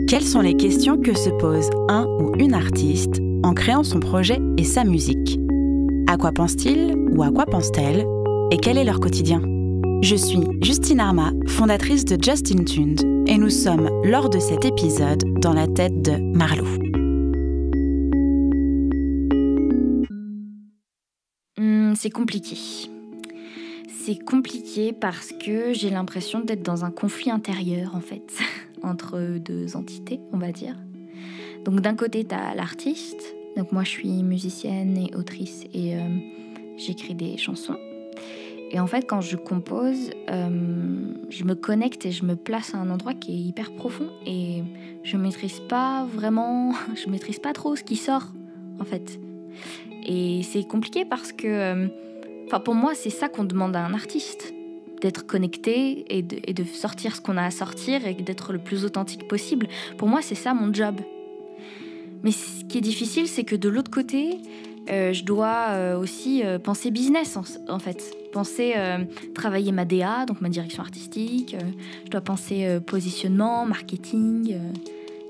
Quelles sont les questions que se pose un ou une artiste en créant son projet et sa musique? À quoi pense-t-il ou à quoi pense-t-elle? Et quel est leur quotidien? Je suis Justine Arma, fondatrice de Justin Tuned, et nous sommes, lors de cet épisode, dans la tête de Marlou. C'est compliqué. C'est compliqué parce que j'ai l'impression d'être dans un conflit intérieur, en fait, entre deux entités, on va dire. Donc d'un côté, t'as l'artiste. Donc moi, je suis musicienne et autrice et j'écris des chansons. Et en fait, quand je compose, je me connecte et je me place à un endroit qui est hyper profond et je maîtrise pas trop ce qui sort, en fait. Et c'est compliqué parce que, pour moi, c'est ça qu'on demande à un artiste, d'être connecté et de sortir ce qu'on a à sortir et d'être le plus authentique possible. Pour moi, c'est ça mon job. Mais ce qui est difficile, c'est que de l'autre côté, je dois aussi penser business, en fait. Penser travailler ma DA, donc ma direction artistique. Je dois penser positionnement, marketing,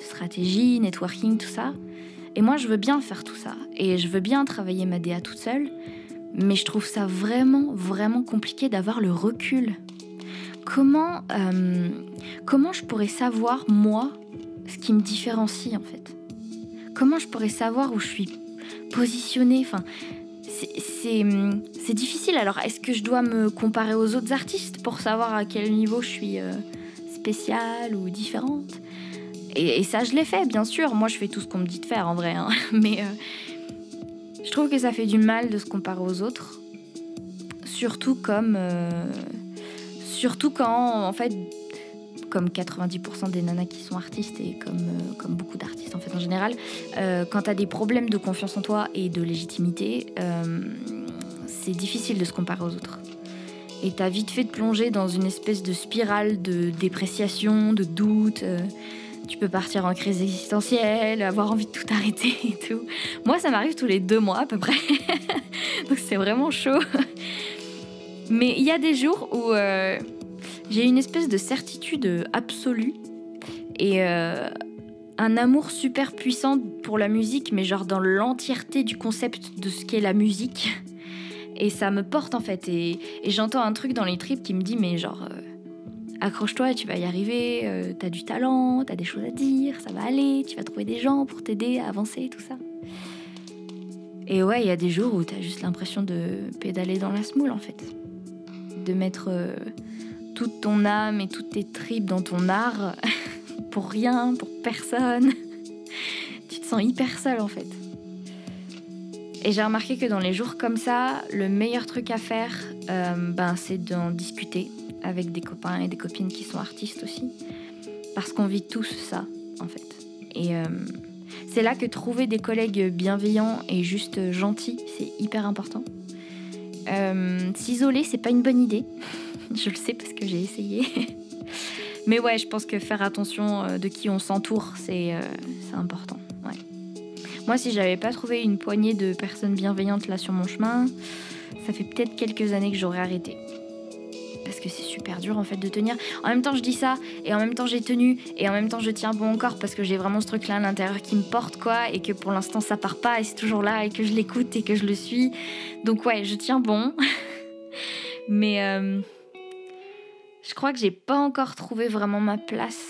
stratégie, networking, tout ça. Et moi, je veux bien faire tout ça. Et je veux bien travailler ma DA toute seule. Mais je trouve ça vraiment, vraiment compliqué d'avoir le recul. Comment je pourrais savoir, moi, ce qui me différencie, en fait? Comment je pourrais savoir où je suis positionnée? C'est difficile. Alors, est-ce que je dois me comparer aux autres artistes pour savoir à quel niveau je suis spéciale ou différente? Et ça, je l'ai fait, bien sûr. Moi, je fais tout ce qu'on me dit de faire, en vrai. Hein. Mais je trouve que ça fait du mal de se comparer aux autres. Surtout quand, en fait, comme 90% des nanas qui sont artistes et comme beaucoup d'artistes, en fait, en général, quand t'as des problèmes de confiance en toi et de légitimité, c'est difficile de se comparer aux autres. Et t'as vite fait de plonger dans une espèce de spirale de dépréciation, de doute. Tu peux partir en crise existentielle, avoir envie de tout arrêter et tout. Moi, ça m'arrive tous les 2 mois à peu près. Donc c'est vraiment chaud. Mais il y a des jours où j'ai une espèce de certitude absolue et un amour super puissant pour la musique, mais genre dans l'entièreté du concept de ce qu'est la musique. Et ça me porte en fait. Et j'entends un truc dans les tripes qui me dit, mais genre... accroche-toi, tu vas y arriver, t'as du talent, t'as des choses à dire, ça va aller, tu vas trouver des gens pour t'aider à avancer, tout ça. Et ouais, il y a des jours où t'as juste l'impression de pédaler dans la semoule, en fait. De mettre toute ton âme et toutes tes tripes dans ton art, pour rien, pour personne. Tu te sens hyper seule, en fait. Et j'ai remarqué que dans les jours comme ça, le meilleur truc à faire, c'est d'en discuter avec des copains et des copines qui sont artistes aussi. Parce qu'on vit tous ça, en fait. Et c'est là que trouver des collègues bienveillants et juste gentils, c'est hyper important. S'isoler, c'est pas une bonne idée. Je le sais parce que j'ai essayé. Mais ouais, je pense que faire attention de qui on s'entoure, c'est important. Ouais. Moi, si j'avais pas trouvé une poignée de personnes bienveillantes là sur mon chemin, ça fait peut-être quelques années que j'aurais arrêté. Parce que c'est super dur en fait de tenir. En même temps je dis ça et en même temps j'ai tenu et en même temps je tiens bon encore parce que j'ai vraiment ce truc là à l'intérieur qui me porte quoi et que pour l'instant ça part pas et c'est toujours là et que je l'écoute et que je le suis. Donc ouais, je tiens bon. Mais je crois que j'ai pas encore trouvé vraiment ma place.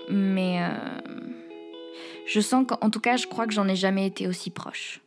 Mais je sens qu'en tout cas je crois que j'en ai jamais été aussi proche.